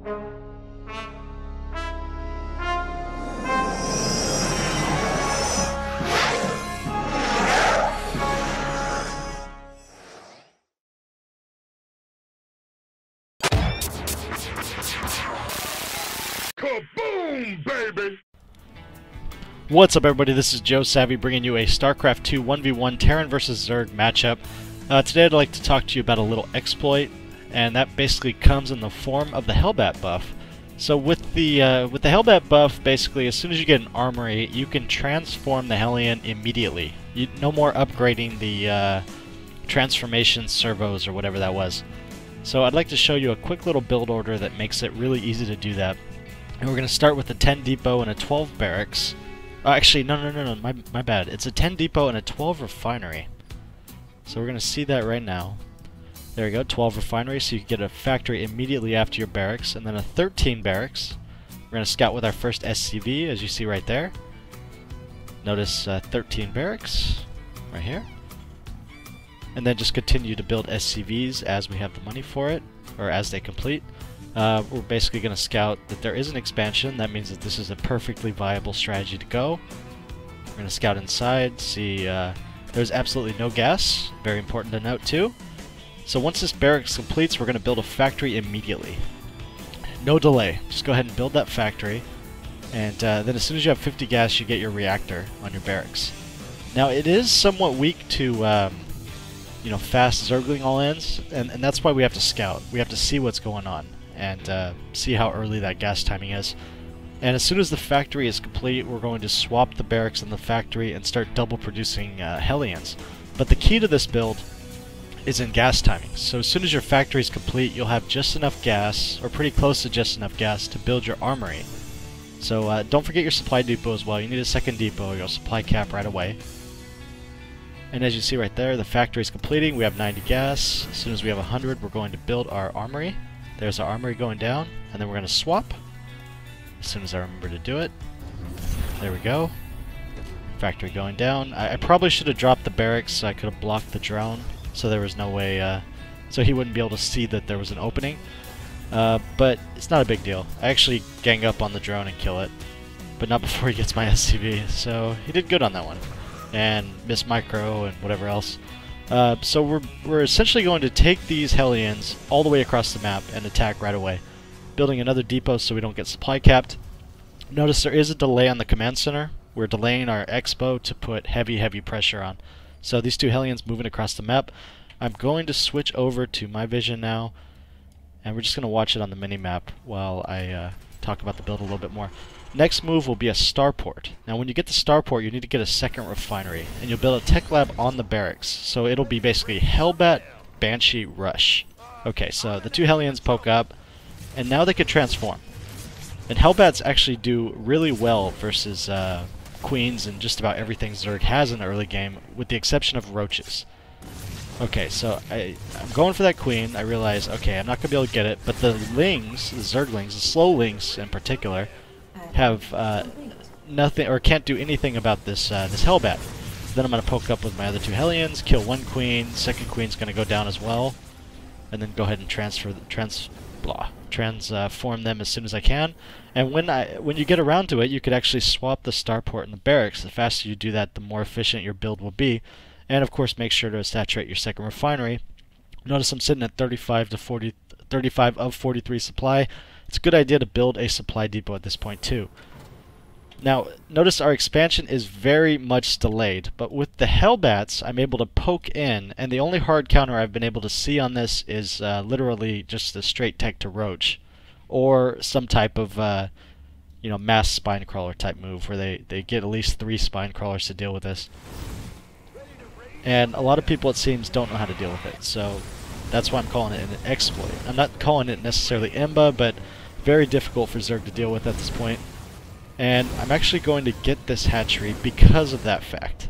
Kaboom, baby! What's up, everybody? This is Joe SAVU bringing you a Starcraft 2 1v1 Terran vs. Zerg matchup. Today I'd like to talk to you about a little exploit, and that basically comes in the form of the Hellbat buff. So with the Hellbat buff, basically as soon as you get an Armory, you can transform the Hellion immediately. No more upgrading the transformation servos or whatever that was. So I'd like to show you a quick little build order that makes it really easy to do that. And we're going to start with a 10 depot and a 12 barracks. Actually, no, my bad. It's a 10 depot and a 12 refinery. So we're going to see that right now. There we go, 12 refinery, so you can get a factory immediately after your barracks, and then a 13 barracks. We're going to scout with our first SCV, as you see right there. Notice 13 barracks, right here. And then just continue to build SCVs as we have the money for it, or as they complete. We're basically going to scout that there is an expansion. That means that this is a perfectly viable strategy to go. We're going to scout inside, see there's absolutely no gas. Very important to note too. So once this barracks completes, we're going to build a factory immediately. No delay. Just go ahead and build that factory. And then as soon as you have 50 gas, you get your reactor on your barracks. Now it is somewhat weak to fast Zergling all-ins, and that's why we have to scout. We have to see what's going on and see how early that gas timing is. And as soon as the factory is complete, we're going to swap the barracks in the factory and start double producing Hellions. But the key to this build is in gas timing. So as soon as your factory is complete, you'll have just enough gas, or pretty close to just enough gas, to build your armory. So don't forget your supply depot as well. You need a second depot, your supply cap right away. And as you see right there, the factory is completing. We have 90 gas. As soon as we have 100, we're going to build our armory. There's our armory going down, and then we're going to swap as soon as I remember to do it. There we go. Factory going down. I probably should have dropped the barracks so I could have blocked the drone, so there was no way, so he wouldn't be able to see that there was an opening. But it's not a big deal. I actually gang up on the drone and kill it, but not before he gets my SCV, so he did good on that one. And miss micro and whatever else. So we're essentially going to take these Hellions all the way across the map and attack right away. Building another depot so we don't get supply capped. Notice there is a delay on the command center. We're delaying our expo to put heavy pressure on. So these two Hellions moving across the map. I'm going to switch over to my vision now, and we're just going to watch it on the mini-map while I talk about the build a little bit more. Next move will be a Starport. Now when you get the Starport, you need to get a second refinery, and you'll build a tech lab on the barracks. So it'll be basically Hellbat Banshee Rush. Okay, so the two Hellions poke up, and now they can transform. And Hellbats actually do really well versus Queens and just about everything Zerg has in the early game, with the exception of Roaches. Okay, so I'm going for that Queen. I realize, okay, I'm not going to be able to get it, but the Lings, the Zerglings, the slow Lings in particular, have nothing, or can't do anything about this this Hellbat. Then I'm going to poke up with my other two Hellions, kill one Queen, second Queen's going to go down as well, and then go ahead and transform them as soon as I can. And when you get around to it, you could actually swap the Starport and the barracks. The faster you do that, the more efficient your build will be. And of course, make sure to saturate your second refinery. Notice I'm sitting at 35 of 43 supply. It's a good idea to build a supply depot at this point too. Now, notice our expansion is very much delayed, but with the Hellbats, I'm able to poke in, and the only hard counter I've been able to see on this is literally just a straight tech to Roach, or some type of mass spine crawler type move where they get at least 3 spine crawlers to deal with this. And a lot of people, it seems, don't know how to deal with it, so that's why I'm calling it an exploit. I'm not calling it necessarily IMBA, but very difficult for Zerg to deal with at this point. And I'm actually going to get this hatchery because of that fact.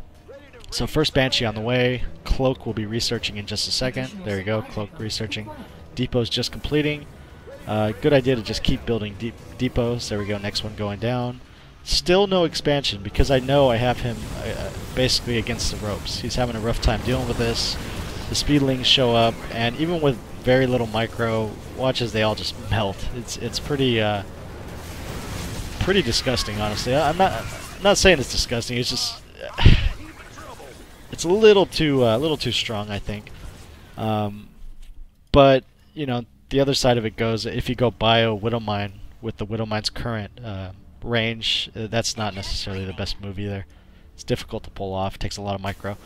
So first Banshee on the way. Cloak will be researching in just a second. There you go, Cloak researching. Depot's just completing. Good idea to just keep building depots. There we go, next one going down. Still no expansion because I know I have him basically against the ropes. He's having a rough time dealing with this. The speedlings show up, and even with very little micro. Watch as they all just melt. It's pretty pretty disgusting, honestly. I'm not saying it's disgusting. It's just it's a little too strong, I think. But you know, the other side of it goes, if you go bio Widowmine with the Widowmine's current range, that's not necessarily the best move either. It's difficult to pull off. It takes a lot of micro.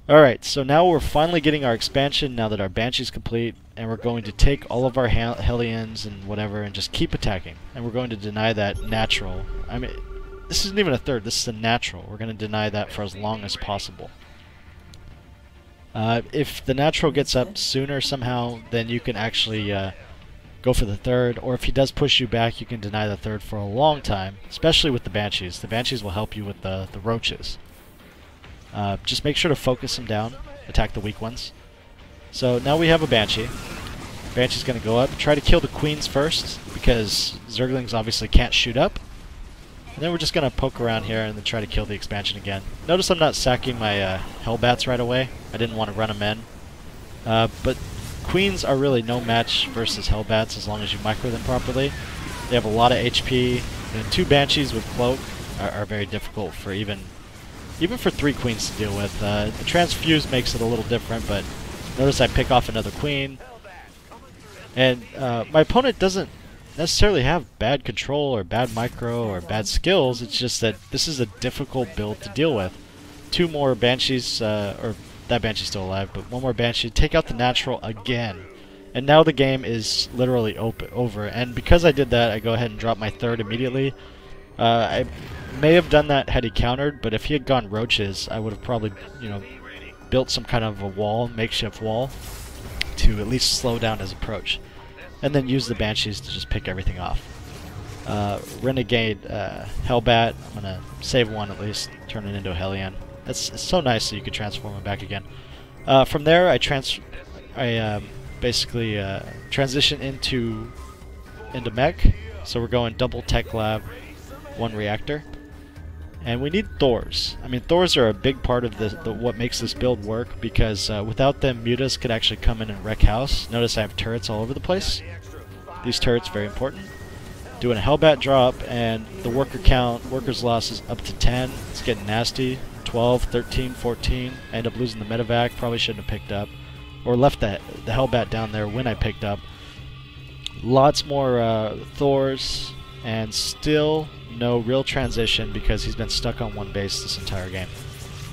Alright, so now we're finally getting our expansion now that our Banshee's complete, and we're going to take all of our Hellions and whatever and just keep attacking. And we're going to deny that natural. I mean, this isn't even a third, this is a natural. We're going to deny that for as long as possible. If the natural gets up sooner somehow, then you can actually go for the third, or if he does push you back, you can deny the third for a long time, especially with the Banshees. The Banshees will help you with the roaches. Just make sure to focus them down, attack the weak ones. So now we have a Banshee. Banshee's going to go up, try to kill the queens first, because Zerglings obviously can't shoot up. And then we're just going to poke around here and then try to kill the expansion again. Notice I'm not sacking my Hellbats right away. I didn't want to run them in. But queens are really no match versus Hellbats as long as you micro them properly. They have a lot of HP, and 2 Banshees with cloak are very difficult for even for 3 queens to deal with. The transfuse makes it a little different, but notice I pick off another queen. And my opponent doesn't necessarily have bad control or bad micro or bad skills. It's just that this is a difficult build to deal with. 2 more Banshees, or that Banshee's still alive, but 1 more Banshee, take out the natural again. And now the game is literally over. And because I did that, I go ahead and drop my third immediately. I may have done that had he countered, but if he had gone roaches, I would have probably, you know, built some kind of a wall, makeshift wall, to at least slow down his approach. And then use the Banshees to just pick everything off. Renegade Hellbat, I'm going to save 1 at least, turn it into a Hellion. It's so nice that you can transform him back again. From there, I basically transition into Endemic. So we're going double tech lab, 1 reactor. And we need Thors. I mean, Thors are a big part of what makes this build work, because without them, mutas could actually come in and wreck house. Notice I have turrets all over the place. These turrets, very important. Doing a Hellbat drop, and the worker count, workers loss is up to 10. It's getting nasty. 12, 13, 14. I end up losing the medevac. Probably shouldn't have picked up. Or left the Hellbat down there when I picked up. Lots more Thors, and still no real transition because he's been stuck on 1 base this entire game.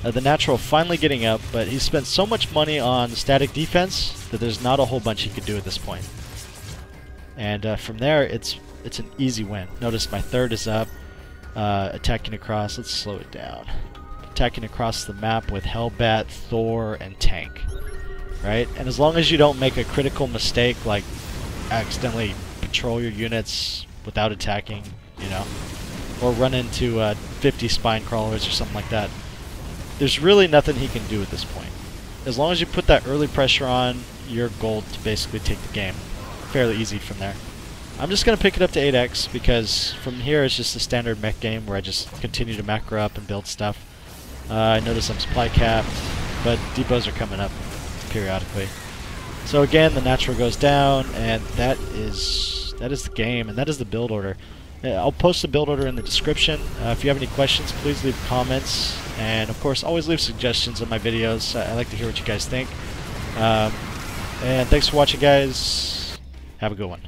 The natural finally getting up, but he's spent so much money on static defense that there's not a whole bunch he could do at this point. And from there, it's an easy win. Notice my third is up, attacking across. Let's slow it down. Attacking across the map with Hellbat, Thor, and tank. Right? And as long as you don't make a critical mistake, like accidentally patrol your units without attacking, you know, or run into 50 spine crawlers or something like that, there's really nothing he can do at this point. As long as you put that early pressure on, you're gold to basically take the game. Fairly easy from there. I'm just going to pick it up to 8x, because from here it's just a standard mech game where I just continue to macro up and build stuff. I notice I'm supply capped, but depots are coming up periodically. So again, the natural goes down, and that is the game, and that is the build order. I'll post the build order in the description. If you have any questions, please leave comments, and of course always leave suggestions on my videos. I like to hear what you guys think. And thanks for watching, guys. Have a good one.